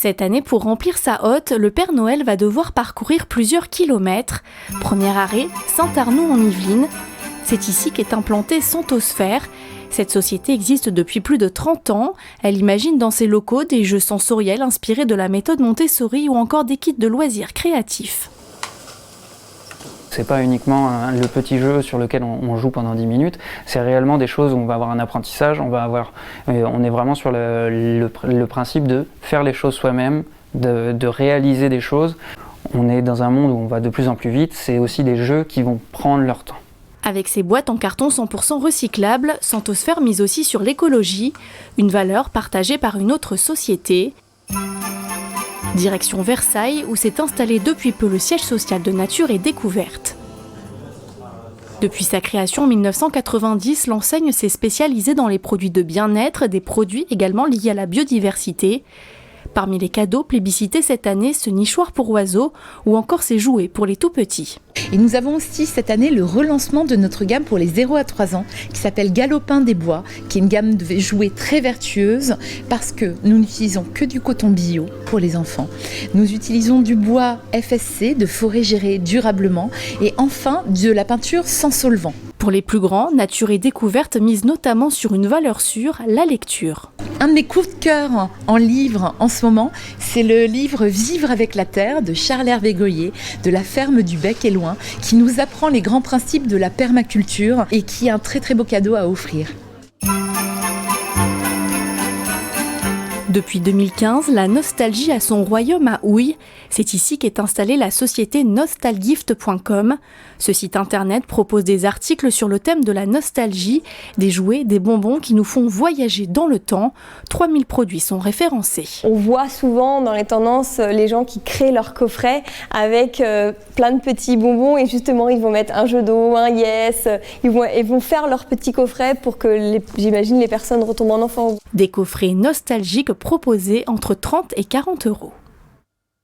Cette année, pour remplir sa hotte, le Père Noël va devoir parcourir plusieurs kilomètres. Premier arrêt, Saint-Arnoult en Yvelines. C'est ici qu'est implantée Santosphère. Cette société existe depuis plus de 30 ans. Elle imagine dans ses locaux des jeux sensoriels inspirés de la méthode Montessori ou encore des kits de loisirs créatifs. C'est pas uniquement le petit jeu sur lequel on joue pendant 10 minutes, c'est réellement des choses où on va avoir un apprentissage, on est vraiment sur le principe de faire les choses soi-même, de réaliser des choses. On est dans un monde où on va de plus en plus vite, c'est aussi des jeux qui vont prendre leur temps. Avec ses boîtes en carton 100% recyclables, Santosphère mise aussi sur l'écologie, une valeur partagée par une autre société. Direction Versailles, où s'est installé depuis peu le siège social de Nature et Découverte. Depuis sa création en 1990, l'enseigne s'est spécialisée dans les produits de bien-être, des produits également liés à la biodiversité. Parmi les cadeaux plébiscités cette année, ce nichoir pour oiseaux ou encore ces jouets pour les tout-petits. Et nous avons aussi cette année le relancement de notre gamme pour les 0 à 3 ans qui s'appelle Galopin des Bois, qui est une gamme de jouets très vertueuse parce que nous n'utilisons que du coton bio pour les enfants. Nous utilisons du bois FSC, de forêt gérée durablement et enfin de la peinture sans solvant. Pour les plus grands, Nature et Découverte mise notamment sur une valeur sûre, la lecture. Un de mes coups de cœur en livre en ce moment, c'est le livre Vivre avec la terre de Charles-Hervé Goyer de la ferme du Bec et Loin, qui nous apprend les grands principes de la permaculture et qui est un très très beau cadeau à offrir. Depuis 2015, la nostalgie a son royaume à Houille. C'est ici qu'est installée la société nostalgift.com. Ce site internet propose des articles sur le thème de la nostalgie, des jouets, des bonbons qui nous font voyager dans le temps. 3000 produits sont référencés. On voit souvent dans les tendances les gens qui créent leur coffret avec plein de petits bonbons et justement ils vont mettre un jeu d'eau, un yes, ils vont faire leur petit coffret pour que j'imagine les personnes retombent en enfance. Des coffrets nostalgiques proposés entre 30 et 40 euros.